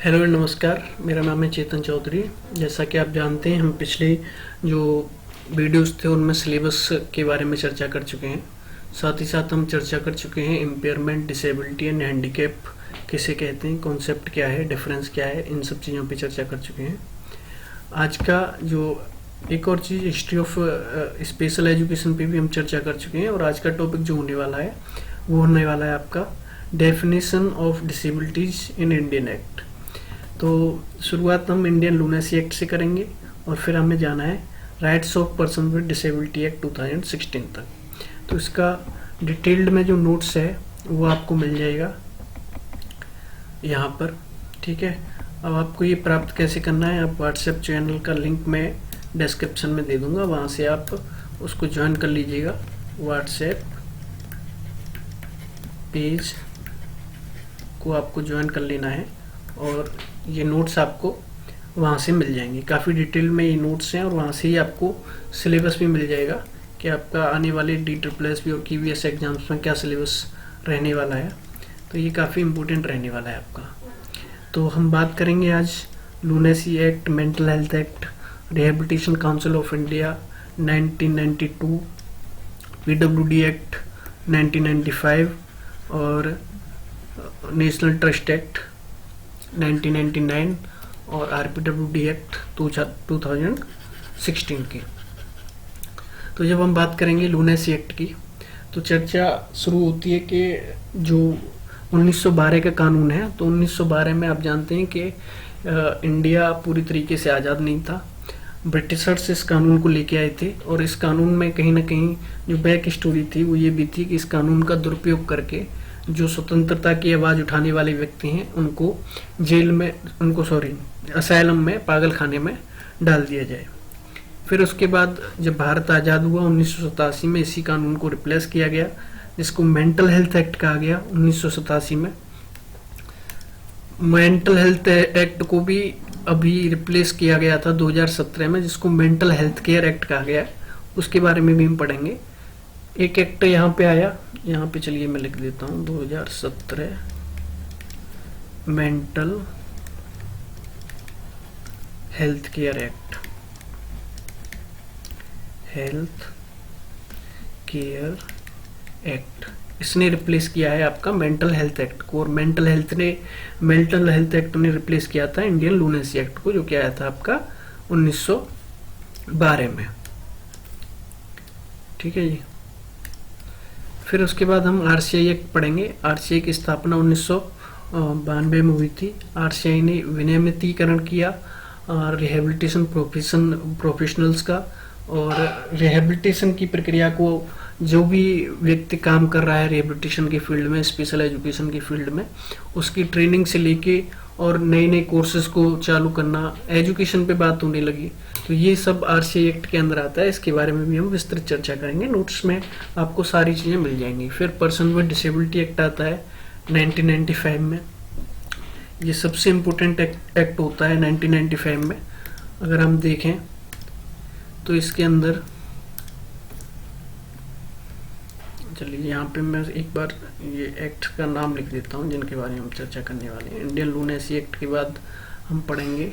Hello नमस्कार। मेरा नाम है चेतन चौधरी। जैसा कि आप जानते हैं, हम पिछले जो वीडियोस थे उनमें सिलेबस के बारे में चर्चा कर चुके हैं। साथ ही साथ हम चर्चा कर चुके हैं इम्पेयरमेंट, डिसेबिलिटी एंड हैंडीकैप किसे कहते हैं, कॉन्सेप्ट क्या है, डिफरेंस क्या है, इन सब चीज़ों पे चर्चा कर चुके हैं। आज का जो एक और चीज़, हिस्ट्री ऑफ स्पेशल एजुकेशन पे भी हम चर्चा कर चुके हैं। और आज का टॉपिक जो होने वाला है वो होने वाला है आपका definition of disabilities in Indian act. तो शुरुआत हम इंडियन लूनेसी एक्ट से करेंगे और फिर हमें जाना है rights of person with disability act 2016 तक। तो इसका डिटेल्ड में जो नोट्स है वो आपको मिल जाएगा यहाँ पर, ठीक है। अब आपको ये प्राप्त कैसे करना है, आप व्हाट्सएप चैनल का लिंक मैं डिस्क्रिप्शन में दे दूँगा, वहाँ से आप उसको ज्वाइन कर लीजिएगा। व्हाट्सएप पेज को आपको ज्वाइन कर लेना है और ये नोट्स आपको वहाँ से मिल जाएंगे। काफ़ी डिटेल में ये नोट्स हैं और वहाँ से ही आपको सिलेबस भी मिल जाएगा कि आपका आने वाले DSSS और KVS एग्जाम्स में क्या सिलेबस रहने वाला है। तो ये काफ़ी इम्पोर्टेंट रहने वाला है आपका। तो हम बात करेंगे आज lunacy act, mental health act, rehabilitation council of India 1992, PWD act 1995 और नेशनल ट्रस्ट एक्ट 1999 और RPWD एक्ट 2016 की। तो जब हम बात करेंगे लूनेसी एक्ट की तो चर्चा शुरू होती है कि जो 1912 का कानून है, तो 1912 में आप जानते हैं कि इंडिया पूरी तरीके से आज़ाद नहीं था। ब्रिटिशर्स इस कानून को लेके आए थे और इस कानून में कहीं ना कहीं जो बैक स्टोरी थी वो ये भी थी कि इस कानून का दुरुपयोग करके जो स्वतंत्रता की आवाज़ उठाने वाले व्यक्ति हैं उनको जेल में, असाइलम में, पागल खाने में डाल दिया जाए। फिर उसके बाद जब भारत आज़ाद हुआ 1987 में इसी कानून को रिप्लेस किया गया, जिसको मेंटल हेल्थ एक्ट कहा गया 1987 में। मेंटल हेल्थ एक्ट को भी अभी रिप्लेस किया गया था 2017 में, जिसको मेंटल हेल्थ केयर एक्ट कहा गया। उसके बारे में भी हम पढ़ेंगे। एक एक्ट यहाँ पे आया, यहाँ पे चलिए मैं लिख देता हूँ 2017 mental health care act, health care act. इसने रिप्लेस किया है आपका मेंटल हेल्थ एक्ट को, और मेंटल हेल्थ एक्ट ने रिप्लेस किया था इंडियन लूनेसी एक्ट को, जो क्या आया था आपका 1912 में, ठीक है जी। फिर उसके बाद हम RCI एक्ट पढ़ेंगे। RCI की स्थापना 1992 में हुई थी। RCI ने विनियमितीकरण किया रिहेबिलिटेशन प्रोफेशनल्स का, और रिहेबिलिटेशन की प्रक्रिया को जो भी व्यक्ति काम कर रहा है रिहेबिलिटेशन के फील्ड में, स्पेशल एजुकेशन की फील्ड में, उसकी ट्रेनिंग से लेके और नए नए कोर्सेज को चालू करना, एजुकेशन पे बात होने लगी। तो ये सब RCI एक्ट के अंदर आता है। इसके बारे में भी हम विस्तृत चर्चा करेंगे। नोट्स में आपको सारी चीज़ें मिल जाएंगी। फिर पर्सन विद डिसेबिलिटी एक्ट आता है 1995 में। ये सबसे इम्पोर्टेंट एक्ट होता है 1995 में। अगर हम देखें तो इसके अंदर, चलिए यहाँ पे मैं एक बार ये एक्ट का नाम लिख देता हूँ जिनके बारे में हम चर्चा करने वाले हैं। इंडियन लूनेसी एक्ट के बाद हम पढ़ेंगे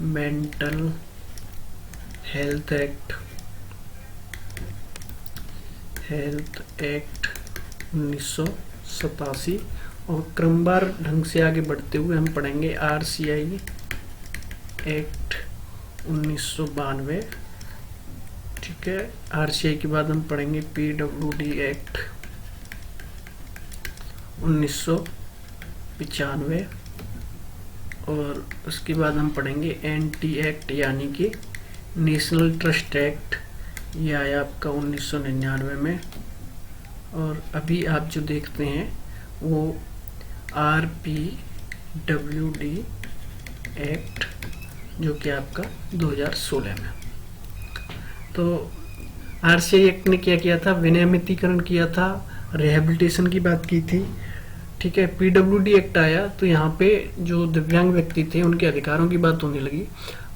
मेंटल हेल्थ एक्ट 1987, और क्रमवार ढंग से आगे बढ़ते हुए हम पढ़ेंगे RCI एक्ट 1992, ठीक है। RCI के बाद हम पढ़ेंगे PWD एक्ट 1995, और उसके बाद हम पढ़ेंगे NT एक्ट यानी कि नेशनल ट्रस्ट एक्ट, ये आया आपका 1999 में। और अभी आप जो देखते हैं वो RPWD एक्ट, जो कि आपका 2016 में। तो RCI एक्ट ने क्या किया था, विनियमितीकरण किया था, रिहेबिलिटेशन की बात की थी, ठीक है। PWD एक्ट आया तो यहाँ पे जो दिव्यांग व्यक्ति थे उनके अधिकारों की बात होने लगी।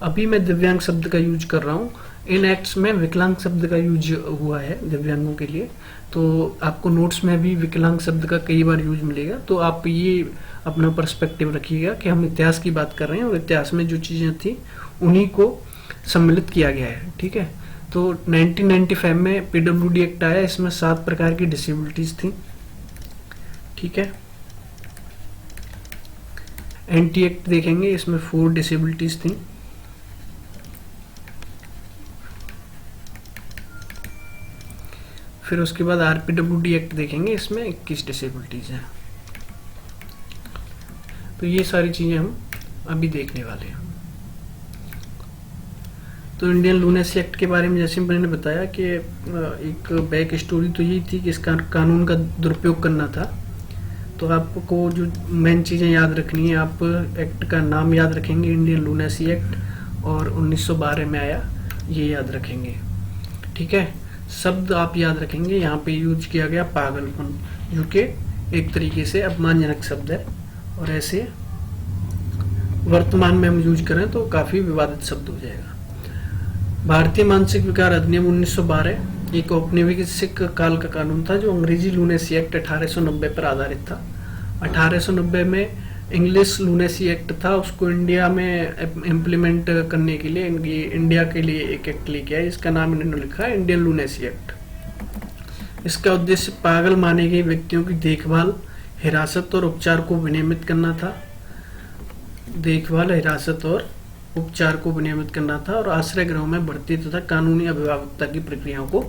अभी मैं दिव्यांग शब्द का यूज कर रहा हूँ, इन एक्ट्स में विकलांग शब्द का यूज हुआ है दिव्यांगों के लिए, तो आपको नोट्स में भी विकलांग शब्द का कई बार यूज मिलेगा। तो आप ये अपना पर्सपेक्टिव रखिएगा कि हम इतिहास की बात कर रहे हैं और इतिहास में जो चीज़ें थी उन्हीं को सम्मिलित किया गया है, ठीक है। तो 1995 में पीडब्ल्यूडी एक्ट आया, इसमें 7 प्रकार की डिसेबिलिटीज थी, ठीक है। एंटी एक्ट देखेंगे, इसमें 4 डिसेबिलिटीज थी। फिर उसके बाद आरपीडब्ल्यूडी एक्ट देखेंगे, इसमें 21 डिसेबिलिटीज हैं। तो ये सारी चीजें हम अभी देखने वाले हैं। तो इंडियन लूनेसी एक्ट के बारे में जैसे मैंने बताया कि एक बैक स्टोरी तो यही थी कि इसका कानून का दुरुपयोग करना था। तो आपको जो मेन चीज़ें याद रखनी है, आप एक्ट का नाम याद रखेंगे, इंडियन लूनेसी एक्ट, और 1912 में आया, ये याद रखेंगे, ठीक है। शब्द आप याद रखेंगे, यहाँ पे यूज किया गया पागलपन, जो कि एक तरीके से अपमानजनक शब्द है, और ऐसे वर्तमान में हम यूज करें तो काफ़ी विवादित शब्द हो जाएगा। भारतीय मानसिक विकार अधिनियम 1912 एक औपनिवेशिक काल का कानून था, जो अंग्रेजी लूनेसी एक्ट 1890 पर आधारित था। 1890 में इंग्लिश लूनेसी एक्ट था, उसको इंडिया में इम्प्लीमेंट करने के लिए इंडिया के लिए एक एक्ट लेके आया, इसका नाम इन्होंने लिखा है इंडियन लूनेसी एक्ट। इसका उद्देश्य पागल माने गए व्यक्तियों की देखभाल, हिरासत और उपचार को विनियमित करना था। देखभाल, हिरासत और उपचार को विनियमित करना था, और आश्रय गृहों में भर्ती तथा कानूनी अभिभावकता की प्रक्रियाओं को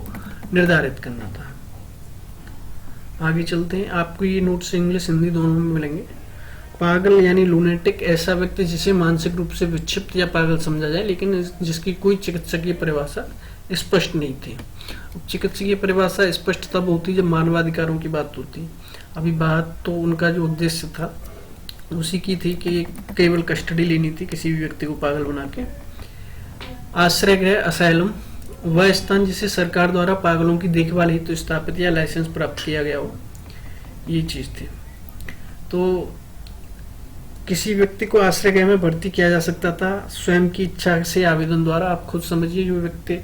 निर्धारित करना था। आगे चलते हैं, आपको ये नोट्स इंग्लिश हिंदी दोनों में मिलेंगे। पागल यानी लूनेटिक ऐसा व्यक्ति जिसे मानसिक रूप से विक्षिप्त या पागल समझा जाए, लेकिन जिसकी कोई चिकित्सकीय परिभाषा स्पष्ट नहीं थी। चिकित्सकीय परिभाषा स्पष्ट तब होती जब मानवाधिकारों की बात होती। अभी बात तो उनका जो उद्देश्य था उसी की थी कि केवल कस्टडी लेनी थी किसी भी व्यक्ति को पागल बना के। आश्रय गृह, असाइलम, वह स्थान जिसे सरकार द्वारा पागलों की देखभाल हेतु स्थापित या लाइसेंस प्राप्त किया गया हो, ये चीज थी। तो किसी व्यक्ति को आश्रय गृह में भर्ती किया जा सकता था स्वयं की इच्छा से, आवेदन द्वारा। आप खुद समझिए, जो व्यक्ति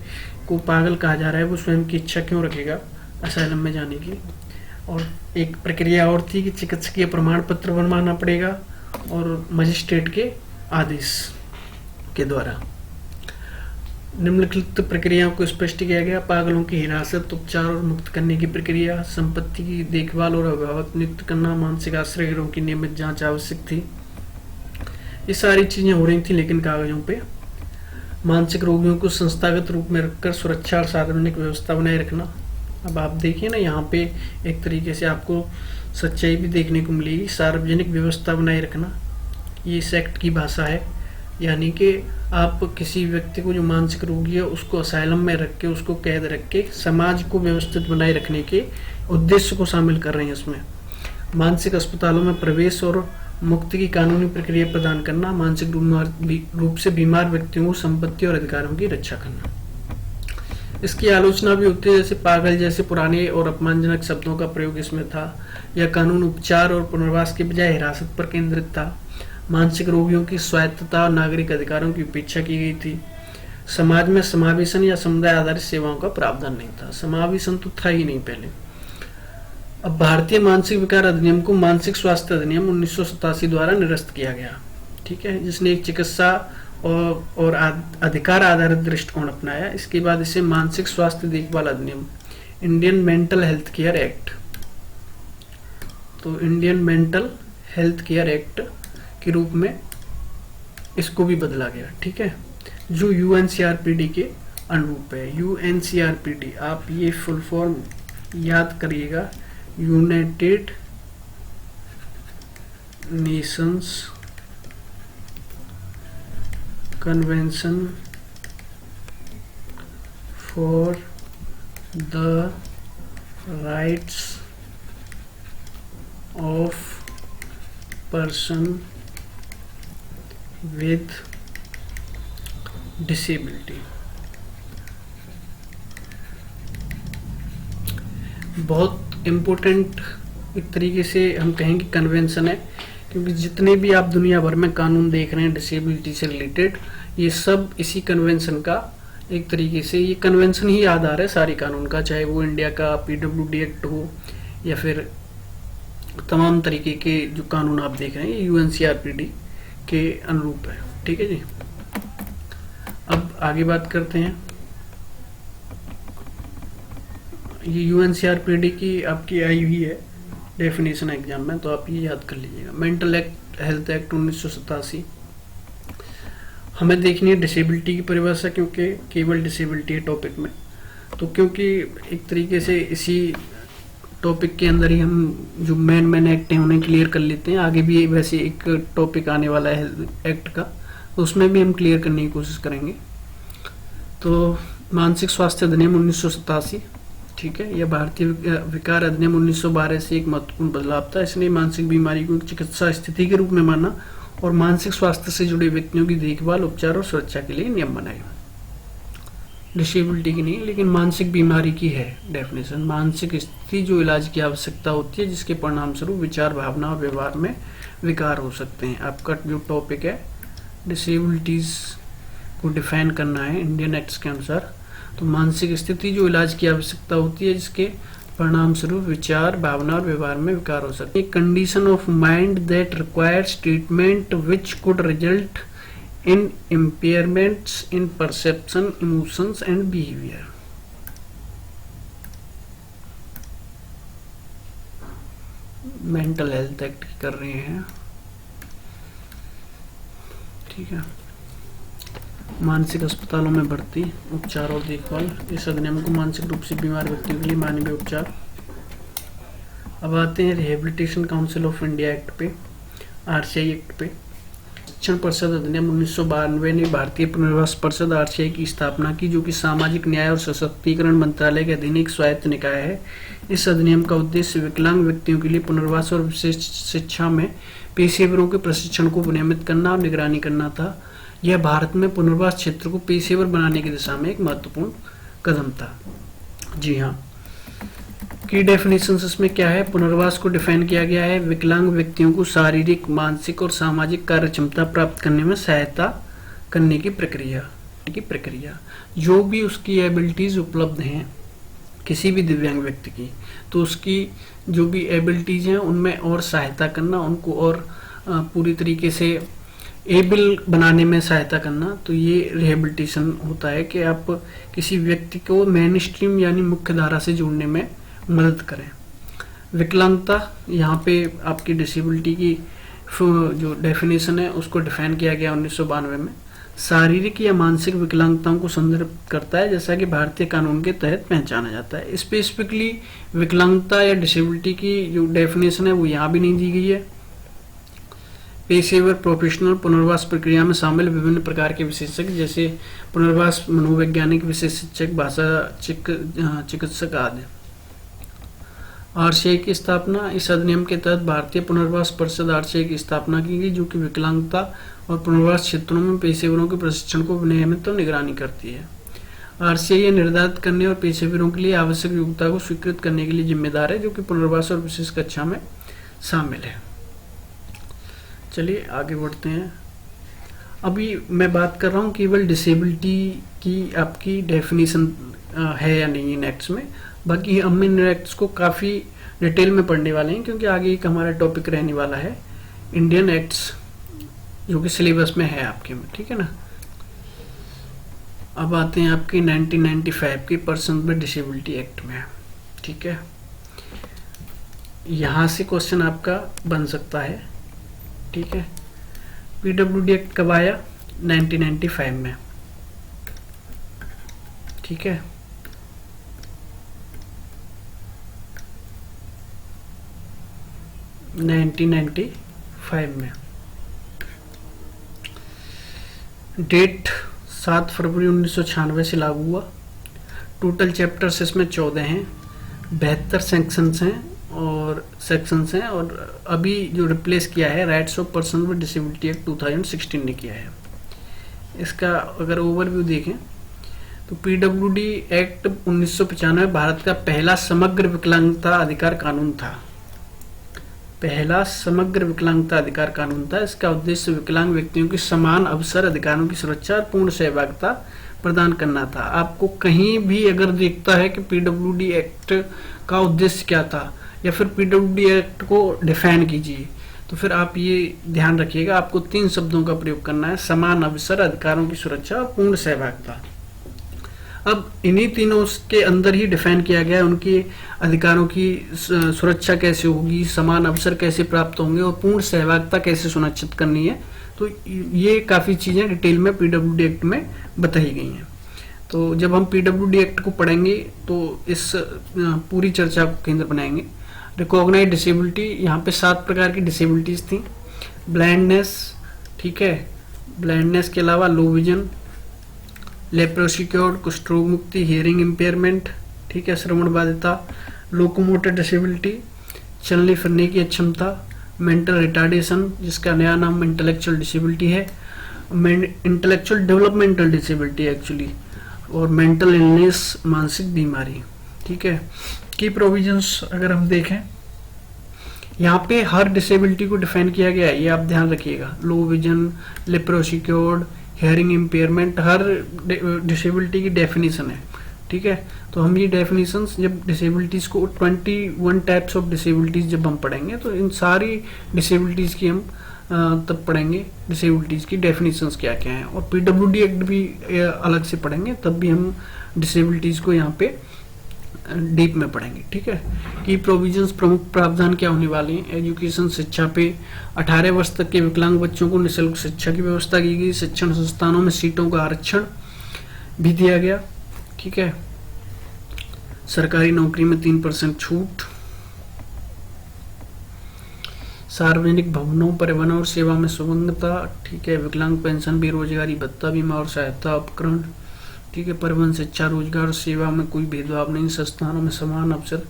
को पागल कहा जा रहा है वो स्वयं की इच्छा क्यों रखेगा असाइलम में जाने की। और एक प्रक्रिया और थी कि चिकित्सकीय प्रमाण पत्र बनवाना पड़ेगा, और मजिस्ट्रेट के आदेश के द्वारा। निम्नलिखित प्रक्रियाओं को स्पष्ट किया गया: पागलों की हिरासत, उपचार और मुक्त करने की प्रक्रिया, संपत्ति की देखभाल और अभिभावक नियुक्त करना, मानसिक आश्रय गृहों की नियमित जांच आवश्यक थी। ये सारी चीजें हो रही थी लेकिन कागजों पे। मानसिक रोगियों को संस्थागत रूप में रखकर सुरक्षा और सार्वजनिक व्यवस्था बनाए रखना। अब आप देखिए ना, यहाँ पे एक तरीके से आपको सच्चाई भी देखने को मिलेगी। सार्वजनिक व्यवस्था बनाए रखना, ये इस एक्ट की भाषा है। यानी कि आप किसी व्यक्ति को जो मानसिक रोगी है उसको असाइलम में रख के, उसको कैद रख के समाज को व्यवस्थित बनाए रखने के उद्देश्य को शामिल कर रहे हैं इसमें। मानसिक अस्पतालों में प्रवेश और मुक्ति की कानूनी प्रक्रिया प्रदान करना, मानसिक रूप से बीमार व्यक्तियों को संपत्ति और अधिकारों की रक्षा करना। इसकी आलोचना भी होती है, जैसे पागल जैसे पुराने और अपमानजनक शब्दों का प्रयोग इसमें था। यह कानून उपचार और पुनर्वास के बजाय हिरासत पर केंद्रित था। मानसिक रोगियों की स्वायत्तता और नागरिक अधिकारों की उपेक्षा की गई थी। समाज में समावेशन या समुदाय आधारित सेवाओं का प्रावधान नहीं था। समावेशन तो था ही नहीं पहले। अब भारतीय मानसिक विकार अधिनियम को मानसिक स्वास्थ्य अधिनियम 1987 द्वारा निरस्त किया गया, ठीक है, जिसने एक चिकित्सा और अधिकार आधारित दृष्टिकोण अपनाया। इसके बाद इसे मानसिक स्वास्थ्य देखभाल अधिनियम, Indian mental health care act, तो Indian mental health care act के रूप में इसको भी बदला गया, ठीक है, जो यूएनसीआरपीडी के अनुरूप है। यूएनसीआरपीडी, आप ये फुल फॉर्म याद करिएगा, United Nations convention for the rights of person with disability. बहुत इम्पोर्टेंट एक तरीके से हम कहेंगे कन्वेंशन है, क्योंकि जितने भी आप दुनिया भर में कानून देख रहे हैं डिसेबिलिटी से रिलेटेड, ये सब इसी कन्वेंशन का एक तरीके से ये कन्वेंशन ही याद आ रहा है सारी कानून का, चाहे वो इंडिया का पीडब्ल्यूडी एक्ट हो या फिर तमाम तरीके के जो कानून आप देख रहे हैं ये यूएनसीआरपीडी के अनुरूप है। ठीक है जी, अब आगे बात करते हैं। ये यूएनसीआरपीडी की आपकी आई हुई है डेफिनेशन एग्जाम में, तो आप ये याद कर लीजिएगा। मेंटल हेल्थ एक्ट 1987 हमें देखनी है डिसेबिलिटी की परिभाषा, क्योंकि केवल डिसेबिलिटी है टॉपिक में, तो क्योंकि एक तरीके से इसी टॉपिक के अंदर ही हम जो मेन एक्ट हैं उन्हें क्लियर कर लेते हैं। आगे भी वैसे एक टॉपिक आने वाला है एक्ट का, तो उसमें भी हम क्लियर करने की कोशिश करेंगे। तो मानसिक स्वास्थ्य अधिनियम 1987, ठीक है, यह भारतीय विकार अधिनियम 1912 से एक महत्वपूर्ण बदलाव था। इसने मानसिक बीमारी को एक चिकित्सा स्थिति के रूप में माना और मानसिक स्वास्थ्य से जुड़े व्यक्तियों की देखभाल, उपचार और सुरक्षा के लिए नियम बनाए। डिसेबिलिटी की नहीं, लेकिन मानसिक बीमारी की है डेफिनेशन। मानसिक स्थिति जो इलाज की आवश्यकता होती है, जिसके परिणाम स्वरूप विचार, भावना और व्यवहार में विकार हो सकते हैं। आपका जो टॉपिक है डिसेबिलिटीज को डिफाइन करना है इंडियन एक्ट्स के अनुसार। तो मानसिक स्थिति जो इलाज की आवश्यकता होती है, जिसके परिणाम स्वरूप विचार, भावना और व्यवहार में विकार हो सकते हैं। Condition of mind that requires treatment which could result in impairments in perception, emotions and behaviour. Mental health act की कर रहे हैं, ठीक है। मानसिक अस्पतालों में भर्ती, उपचार और देखभाल, इस अधिनियम को मानसिक रूप से बीमार व्यक्तियों के लिए मानवीय उपचार। अब आते हैं rehabilitation council of India act पे, आरसीआई एक्ट पे। शिक्षण परिषद अधिनियम 1992 ने भारतीय पुनर्वास परिषद आरसीआई की स्थापना की, जो कि सामाजिक न्याय और सशक्तिकरण मंत्रालय के अधीन एक स्वायत्त निकाय है। इस अधिनियम का उद्देश्य विकलांग व्यक्तियों के लिए पुनर्वास और विशेष शिक्षा में पेशेवरों के प्रशिक्षण को विनियमित करना और निगरानी करना था। यह भारत में पुनर्वास क्षेत्र को पेशेवर बनाने की दिशा में एक महत्वपूर्ण कदम था। जी हाँ, की डेफिनेशन इसमें क्या है? पुनर्वास को डिफाइन किया गया है विकलांग व्यक्तियों को शारीरिक, मानसिक और सामाजिक कार्य क्षमता प्राप्त करने में सहायता करने की प्रक्रिया जो भी उसकी एबिलिटीज उपलब्ध हैं किसी भी दिव्यांग व्यक्ति की, तो उसकी जो भी एबिलिटीज हैं उनमें और सहायता करना, उनको और पूरी तरीके से एबल बनाने में सहायता करना। तो ये रिहेबिलिटेशन होता है कि आप किसी व्यक्ति को मेन स्ट्रीम यानी मुख्य धारा से जोड़ने में मदद करें। विकलांगता, यहाँ पे आपकी डिसेबिलिटी की जो डेफिनेशन है उसको डिफाइन किया गया 1992 में। शारीरिक या मानसिक विकलांगताओं को संदर्भित करता है, जैसा कि भारतीय कानून के तहत पहचाना जाता है। स्पेसिफिकली विकलांगता या डिसेबिलिटी की जो डेफिनेशन है वो यहाँ भी नहीं दी गई है। पेशेवर, प्रोफेशनल पुनर्वास प्रक्रिया में शामिल विभिन्न प्रकार के विशेषज्ञ, जैसे पुनर्वास मनोवैज्ञानिक विशेषज्ञ, भाषा चिकित्सक आदि। आरसीआई की स्थापना, इस अधिनियम के तहत भारतीय पुनर्वास परिषद आरसीआई की स्थापना की गई, जो कि विकलांगता और पुनर्वास क्षेत्रों में पेशेवरों के प्रशिक्षण को नियमित और निगरानी करती है। आरसीआई निर्धारित करने और पेशेवरों के लिए आवश्यक योग्यता को स्वीकृत करने के लिए जिम्मेदार है, जो कि पुनर्वास और विशेष कक्षा में शामिल है। चलिए आगे बढ़ते हैं। अभी मैं बात कर रहा हूँ केवल डिसेबिलिटी की आपकी डेफिनेशन है या नहीं इन एक्ट्स में, बाकी हम इन एक्ट्स को काफ़ी डिटेल में पढ़ने वाले हैं, क्योंकि आगे एक हमारा टॉपिक रहने वाला है इंडियन एक्ट्स, जो कि सिलेबस में है आपके में, ठीक है ना। अब आते हैं आपके 1995 के पर्सन विद डिसेबिलिटी एक्ट में, ठीक है। यहाँ से क्वेश्चन आपका बन सकता है, ठीक है। पीडब्ल्यूडी एक्ट कब आया? 1995 में, ठीक है। में डेट 7 फरवरी 1996 से लागू हुआ। टोटल चैप्टर्स इसमें 14 हैं, 72 सेक्शंस हैं और अभी जो रिप्लेस किया है rights of person with disability act 2016 ने किया है। इसका अगर ओवरव्यू देखें तो पीडब्ल्यूडी एक्ट 1995 भारत का पहला समग्र विकलांगता अधिकार कानून था। इसका उद्देश्य विकलांग व्यक्तियों के समान अवसर, अधिकारों की सुरक्षा और पूर्ण सहभागिता प्रदान करना था। आपको कहीं भी अगर देखता है कि पीडब्ल्यूडी एक्ट का उद्देश्य क्या था या फिर पीडब्ल्यूडी एक्ट को डिफाइन कीजिए, तो फिर आप ये ध्यान रखिएगा, आपको 3 शब्दों का प्रयोग करना है: समान अवसर, अधिकारों की सुरक्षा और पूर्ण सहभागिता। अब इन्हीं तीनों के अंदर ही डिफाइन किया गया है उनके अधिकारों की सुरक्षा कैसे होगी, समान अवसर कैसे प्राप्त होंगे और पूर्ण सहभागिता कैसे सुनिश्चित करनी है। तो ये काफ़ी चीज़ें डिटेल में पीडब्ल्यूडी एक्ट में बताई गई हैं। तो जब हम पीडब्ल्यूडी एक्ट को पढ़ेंगे तो इस पूरी चर्चा को केंद्र बनाएंगे। रिकॉग्नाइज डिसेबिलिटी, यहाँ पे 7 प्रकार की डिसेबिलिटीज थी। ब्लाइंडनेस, ठीक है, ब्लाइंडनेस के अलावा लो विजन, लेप्रोसी क्योर्ड, कुष्ठ रोग मुक्ति, हियरिंग इम्पेयरमेंट, ठीक है, श्रवण बाधिता, लोकोमोटर डिसेबिलिटी, चलने फिरने की अक्षमता, मेंटल रिटार्डेशन जिसका नया नाम इंटेलेक्चुअल डिसेबिलिटी है, इंटेलेक्चुअल डेवलपमेंटल डिसेबिलिटी एक्चुअली, और मेंटल इलनेस मानसिक बीमारी, ठीक है। की प्रोविजंस अगर हम देखें, यहाँ पे हर डिसेबिलिटी को डिफाइन किया गया है, ये आप ध्यान रखिएगा। Low vision, leprosy cured, hearing impairment, हर डिसेबिलिटी की डेफिनेशन है, ठीक है। तो हम ये डेफिनेशंस जब डिसेबिलिटीज को 21 टाइप्स ऑफ डिसेबिलिटीज जब हम पढ़ेंगे तो इन सारी डिसेबिलिटीज की हम तब पढ़ेंगे डिसेबिलिटीज की डेफिनेशंस क्या क्या हैं, और पीडब्ल्यूडी एक्ट भी अलग से पढ़ेंगे, तब भी हम डिसेबिलिटीज को यहाँ पे डीप में पढ़ेंगे, ठीक है। की प्रोविजंस, प्रमुख प्रावधान क्या होने वाले हैं। एजुकेशन, शिक्षा पे 18 वर्ष तक के विकलांग बच्चों को निःशुल्क शिक्षा की व्यवस्था की गई। शिक्षण संस्थानों में सीटों का आरक्षण भी दिया गया, ठीक है। सरकारी नौकरी में 3% छूट। सार्वजनिक भवनों, परिवहन और सेवा में सुगमता, ठीक है। विकलांग पेंशन, बेरोजगारी भत्ता, बीमा और सहायता उपकरण, ठीक है। परिवहन, शिक्षा, रोजगार और सेवा में कोई भेदभाव नहीं, संस्थानों में समान अवसर।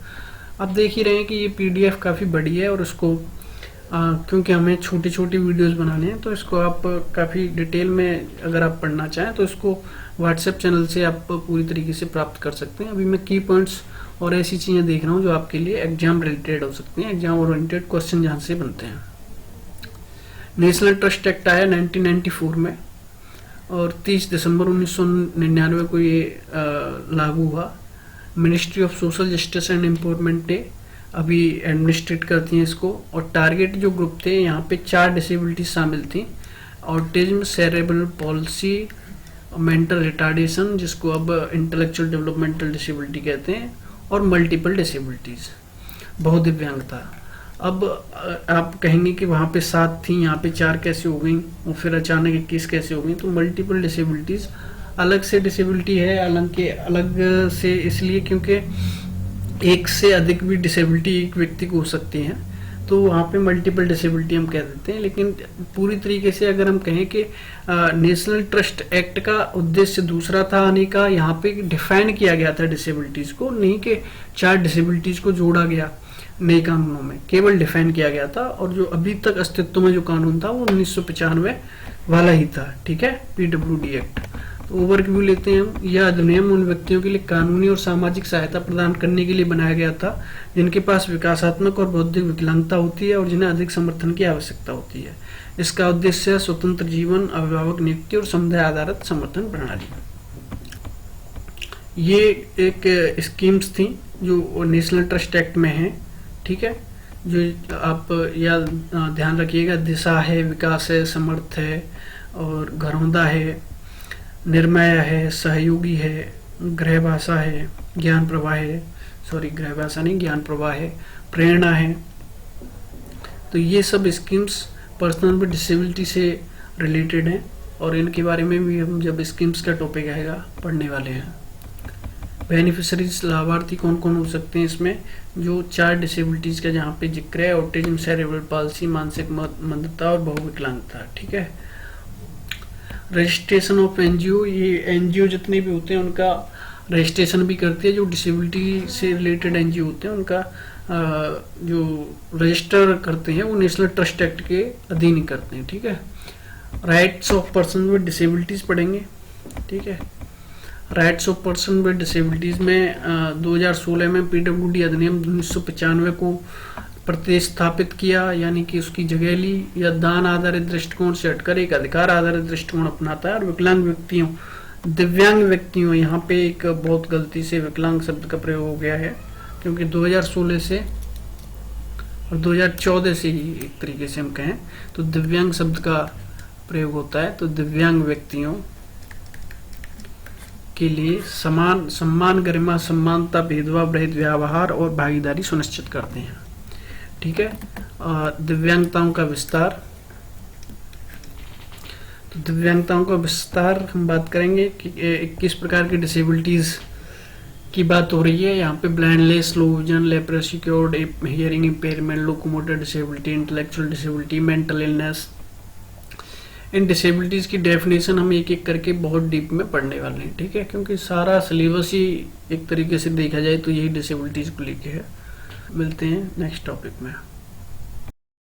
आप देख ही रहे हैं कि ये पीडीएफ काफ़ी बड़ी है और इसको क्योंकि हमें छोटी छोटी वीडियोस बनाने हैं तो इसको आप काफ़ी डिटेल में अगर आप पढ़ना चाहें तो इसको व्हाट्सएप चैनल से आप पूरी तरीके से प्राप्त कर सकते हैं। अभी मैं की पॉइंट्स और ऐसी चीज़ें देख रहा हूँ जो आपके लिए एग्जाम रिलेटेड हो सकती हैं, एग्जाम ओरिएंटेड क्वेश्चन जहाँ से बनते हैं। नेशनल ट्रस्ट एक्ट आया 1994 में और 30 दिसंबर 1999 को ये लागू हुआ। Ministry of social justice and empowerment ने अभी एडमिनिस्ट्रेट करती हैं इसको, और टारगेट जो ग्रुप थे यहाँ पे 4 डिसेबिलिटी शामिल थी: autism, cerebral palsy, mental retardation जिसको अब इंटेलेक्चुअल डेवलपमेंटल डिसेबिलिटी कहते हैं, और मल्टीपल डिसेबिलिटीज, बहुदिव्यांगता। अब आप कहेंगे कि वहाँ पे 7 थी, यहाँ पे 4 कैसे हो गई और फिर अचानक 21 कैसे हो गई। तो मल्टीपल डिसेबिलिटीज अलग से डिसेबिलिटी है, अलग से इसलिए क्योंकि एक से अधिक भी डिसेबिलिटी एक व्यक्ति को हो सकती है, तो वहाँ पे मल्टीपल डिसेबिलिटी हम कह देते हैं। लेकिन पूरी तरीके से अगर हम कहें कि नेशनल ट्रस्ट एक्ट का उद्देश्य दूसरा था आने का, यहाँ पे डिफाइन किया गया था डिसेबिलिटीज को, नहीं कि 4 डिसेबिलिटीज को जोड़ा गया नए कानूनों में, केवल डिफाइन किया गया था। और जो अभी तक अस्तित्व में जो कानून था वो 1995 वाला ही था, ठीक है, पीडब्ल्यूडी एक्ट। तो ओवरव्यू लेते हैं हम। यह अधिनियम उन व्यक्तियों के लिए कानूनी और सामाजिक सहायता प्रदान करने के लिए बनाया गया था जिनके पास विकासात्मक और बौद्धिक विकलांगता होती है और जिन्हें अधिक समर्थन की आवश्यकता होती है। इसका उद्देश्य स्वतंत्र जीवन, अभिभावक नियुक्ति और समुदाय आधारित समर्थन प्रणाली। ये एक स्कीम्स थी जो नेशनल ट्रस्ट एक्ट में है, ठीक है, जो आप याद ध्यान रखिएगा। दिशा है, विकास है, समर्थ है, और घरौंदा है, निर्मय है, सहयोगी है, गृह भाषा है, ज्ञान प्रवाह है, सॉरी गृह भाषा नहीं, ज्ञान प्रवाह है, प्रेरणा है। तो ये सब स्कीम्स पर्सनल विद डिसेबिलिटी से रिलेटेड हैं और इनके बारे में भी हम जब स्कीम्स का टॉपिक आएगा पढ़ने वाले हैं। बेनिफिशरीज, लाभार्थी कौन कौन हो सकते हैं इसमें, जो 4 डिसेबिलिटीज का जहाँ पे जिक्र है: ऑटिज्म, सेरेब्रल पाल्सी, मानसिक मंदता और बहुविकलांगता, ठीक है। रजिस्ट्रेशन ऑफ एनजीओ, ये एनजीओ जितने भी होते हैं उनका रजिस्ट्रेशन भी करती है। जो डिसेबिलिटी से रिलेटेड एनजीओ होते हैं उनका जो रजिस्टर करते हैं वो नेशनल ट्रस्ट एक्ट के अधीन ही करते हैं, ठीक है। Rights of person with disabilities पढ़ेंगे, ठीक है। Rights of person with disabilities में 2016 में पीडब्ल्यूडी अधिनियम 1995 को प्रतिस्थापित किया, यानी कि उसकी जगह ली। या दान आधारित दृष्टिकोण से हटकर एक अधिकार आधारित दृष्टिकोण अपनाता है और विकलांग व्यक्तियों दिव्यांग व्यक्तियों, यहाँ पे एक बहुत गलती से विकलांग शब्द का प्रयोग हो गया है, क्योंकि 2016 से और 2014 से ही एक तरीके से हम कहें तो दिव्यांग शब्द का प्रयोग होता है। तो दिव्यांग व्यक्तियों के लिए समान सम्मान, गरिमा, समानता, भेदभाव रहित व्यवहार और भागीदारी सुनिश्चित करते हैं। ठीक है। दिव्यांगताओं का विस्तार, तो दिव्यांगताओं का विस्तार हम बात करेंगे कि किस प्रकार की डिसेबिलिटीज की बात हो रही है। यहाँ पे blindness, low vision, leprosy cured, hearing impairment, locomotor disability, intellectual disability, mental illness. इन डिसेबिलिटीज की डेफिनेशन हम एक एक करके बहुत डीप में पढ़ने वाले हैं। ठीक है, क्योंकि सारा सिलेबस ही एक तरीके से देखा जाए तो यही डिसेबिलिटीज को लेके है। मिलते हैं नेक्स्ट टॉपिक में।